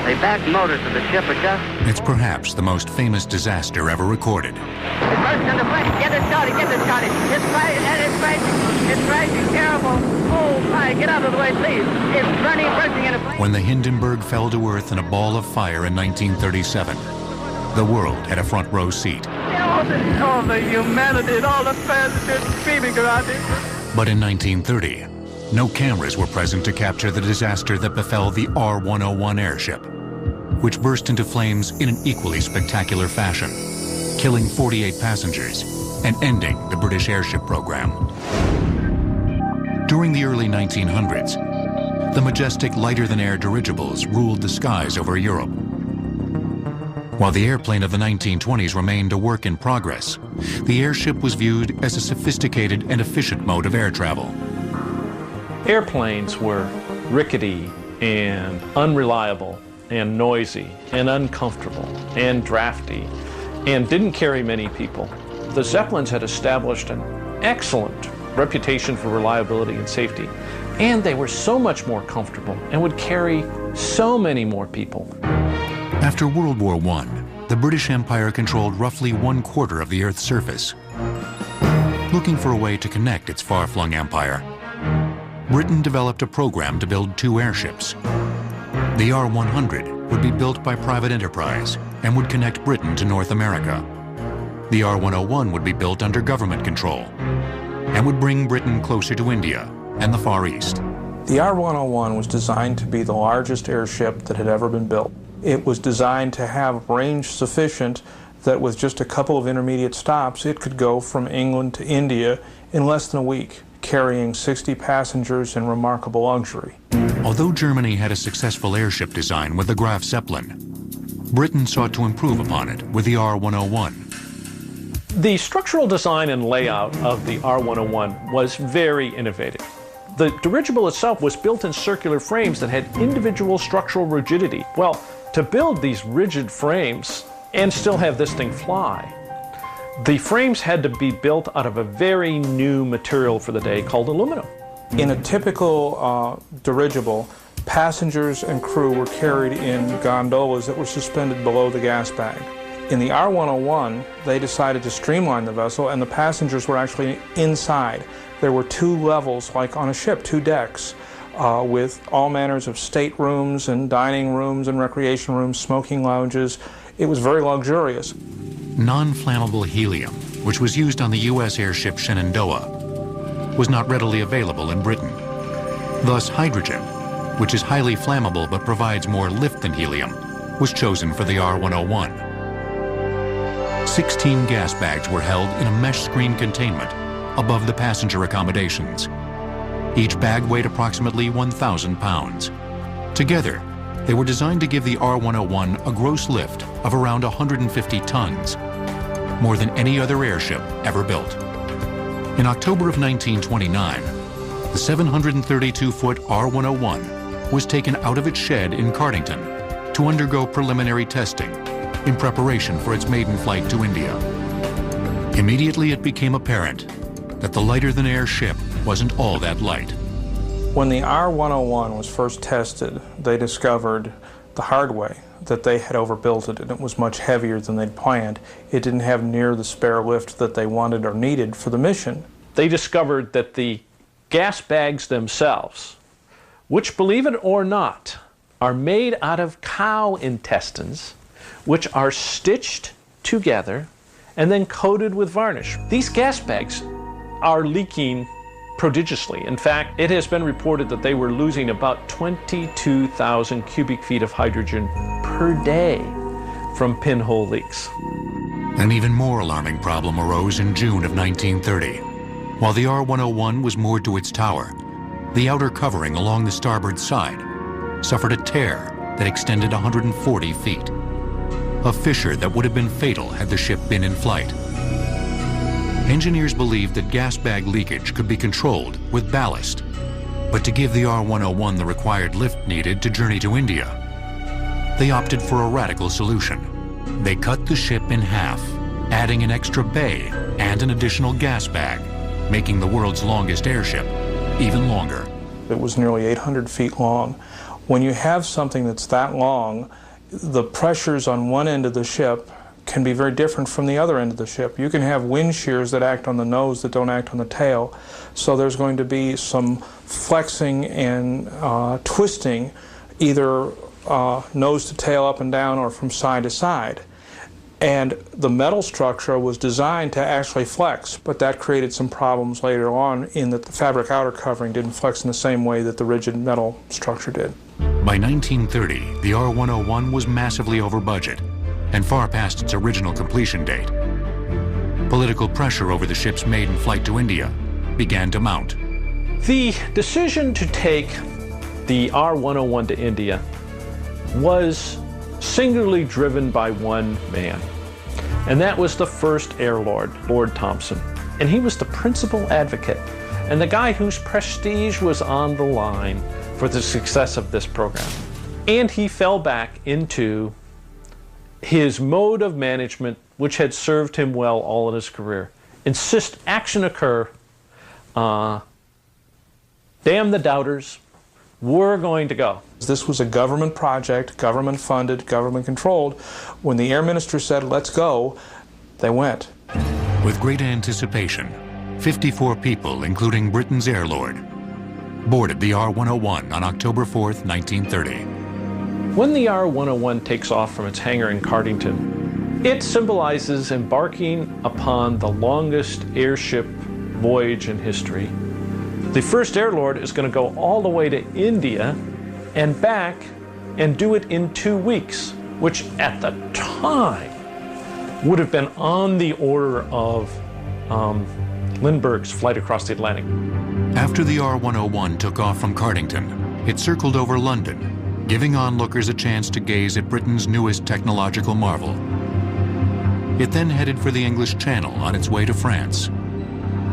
The back motors of the ship are just... It's perhaps the most famous disaster ever recorded. It burst into flames. Get it started, get it started. It's crashing, and it's crashing. It's crashing, terrible. Oh, my, get out of the way, please. It's burning, bursting into flames. When the Hindenburg fell to earth in a ball of fire in 1937, the world had a front row seat. All the humanity, all the passengers screaming around it. But in 1930, no cameras were present to capture the disaster that befell the R101 airship, which burst into flames in an equally spectacular fashion, killing 48 passengers and ending the British airship program. During the early 1900s, the majestic lighter-than-air dirigibles ruled the skies over Europe. While the airplane of the 1920s remained a work in progress, the airship was viewed as a sophisticated and efficient mode of air travel. Airplanes were rickety and unreliable and noisy and uncomfortable and drafty and didn't carry many people. The Zeppelins had established an excellent reputation for reliability and safety, and they were so much more comfortable and would carry so many more people. After World War I, the British Empire controlled roughly 1/4 of the Earth's surface. Looking for a way to connect its far-flung empire, Britain developed a program to build 2 airships. The R100 would be built by private enterprise and would connect Britain to North America. The R101 would be built under government control and would bring Britain closer to India and the Far East. The R101 was designed to be the largest airship that had ever been built. It was designed to have range sufficient that with just a couple of intermediate stops, it could go from England to India in less than a week, carrying 60 passengers in remarkable luxury. Although Germany had a successful airship design with the Graf Zeppelin, Britain sought to improve upon it with the R101. The structural design and layout of the R101 was very innovative. The dirigible itself was built in circular frames that had individual structural rigidity. Well, to build these rigid frames and still have this thing fly, the frames had to be built out of a very new material for the day called aluminum. In a typical dirigible, passengers and crew were carried in gondolas that were suspended below the gas bag. In the R101, they decided to streamline the vessel, and the passengers were actually inside. There were 2 levels, like on a ship, 2 decks, with all manners of staterooms and dining rooms and recreation rooms, smoking lounges. It was very luxurious. Non-flammable helium, which was used on the U.S. airship Shenandoah, was not readily available in Britain. Thus, hydrogen, which is highly flammable but provides more lift than helium, was chosen for the R101. 16 gas bags were held in a mesh screen containment above the passenger accommodations. Each bag weighed approximately 1,000 pounds. Together, they were designed to give the R101 a gross lift of around 150 tons, more than any other airship ever built. In October of 1929, the 732-foot R101 was taken out of its shed in Cardington to undergo preliminary testing in preparation for its maiden flight to India. Immediately it became apparent that the lighter-than-air ship wasn't all that light. When the R101 was first tested, they discovered the hard way that they had overbuilt it, and it was much heavier than they'd planned. It didn't have near the spare lift that they wanted or needed for the mission. They discovered that the gas bags themselves, which, believe it or not, are made out of cow intestines, which are stitched together and then coated with varnish. These gas bags are leaking prodigiously. In fact, it has been reported that they were losing about 22,000 cubic feet of hydrogen per day from pinhole leaks. An even more alarming problem arose in June of 1930. While the R101 was moored to its tower, the outer covering along the starboard side suffered a tear that extended 140 feet. A fissure that would have been fatal had the ship been in flight. Engineers believed that gas bag leakage could be controlled with ballast, but to give the R101 the required lift needed to journey to India, they opted for a radical solution. They cut the ship in half, adding an extra bay and an additional gas bag, making the world's longest airship even longer. It was nearly 800 feet long, When you have something that's that long, the pressures on one end of the ship can be very different from the other end of the ship. You can have wind shears that act on the nose that don't act on the tail. So there's going to be some flexing and twisting, either nose to tail, up and down, or from side to side. And the metal structure was designed to actually flex, but that created some problems later on in that the fabric outer covering didn't flex in the same way that the rigid metal structure did. By 1930, the R101 was massively over budget and far past its original completion date. Political pressure over the ship's maiden flight to India began to mount. The decision to take the R101 to India was singularly driven by one man, and that was the first Air Lord, Lord Thompson. And he was the principal advocate and the guy whose prestige was on the line for the success of this program. And he fell back into his mode of management, which had served him well all in his career. Insist action occur, damn the doubters, we're going to go. This was a government project, government funded, government controlled. When the Air Minister said, let's go, they went. With great anticipation, 54 people, including Britain's Air Lord, boarded the R101 on October 4th, 1930. When the R101 takes off from its hangar in Cardington, it symbolizes embarking upon the longest airship voyage in history. The first Air Lord is going to go all the way to India and back and do it in 2 weeks, which at the time would have been on the order of Lindbergh's flight across the Atlantic. After the R101 took off from Cardington, it circled over London, giving onlookers a chance to gaze at Britain's newest technological marvel. It then headed for the English Channel on its way to France.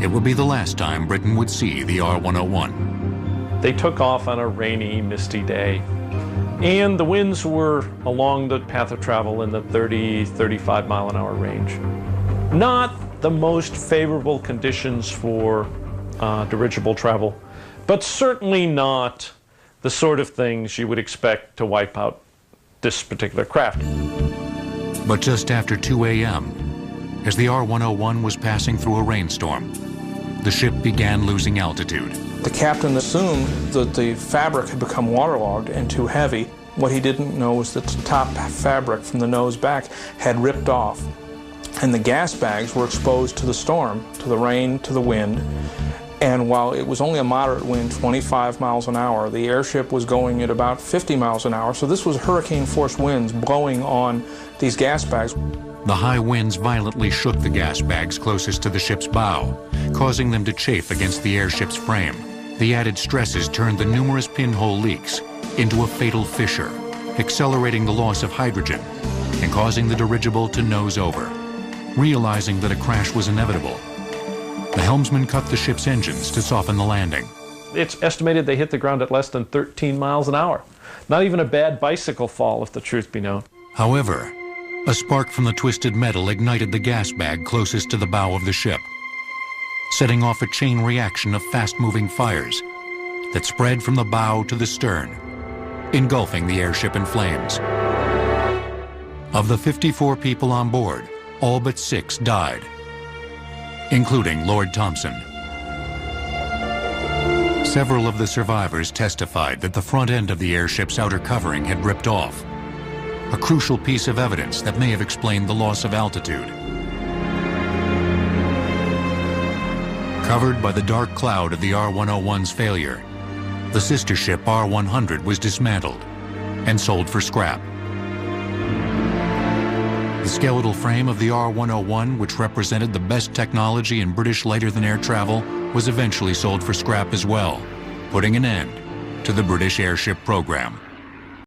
It would be the last time Britain would see the R101. They took off on a rainy, misty day, and the winds were along the path of travel in the 30-35 mile an hour range. Not the most favorable conditions for dirigible travel, but certainly not the sort of things you would expect to wipe out this particular craft. But just after 2 a.m., as the R101 was passing through a rainstorm, the ship began losing altitude. The captain assumed that the fabric had become waterlogged and too heavy. What he didn't know was that the top fabric from the nose back had ripped off, and the gas bags were exposed to the storm, to the rain, to the wind. And while it was only a moderate wind, 25 miles an hour, the airship was going at about 50 miles an hour. So this was hurricane-force winds blowing on these gas bags. The high winds violently shook the gas bags closest to the ship's bow, causing them to chafe against the airship's frame. The added stresses turned the numerous pinhole leaks into a fatal fissure, accelerating the loss of hydrogen and causing the dirigible to nose over. Realizing that a crash was inevitable, the helmsman cut the ship's engines to soften the landing. It's estimated they hit the ground at less than 13 miles an hour. Not even a bad bicycle fall, if the truth be known. However, a spark from the twisted metal ignited the gas bag closest to the bow of the ship, setting off a chain reaction of fast-moving fires that spread from the bow to the stern, engulfing the airship in flames. Of the 54 people on board, all but 6 died, including Lord Thompson. Several of the survivors testified that the front end of the airship's outer covering had ripped off, a crucial piece of evidence that may have explained the loss of altitude. Covered by the dark cloud of the R101's failure, the sister ship R100 was dismantled and sold for scrap. The skeletal frame of the R101, which represented the best technology in British lighter-than-air travel, was eventually sold for scrap as well, putting an end to the British airship program.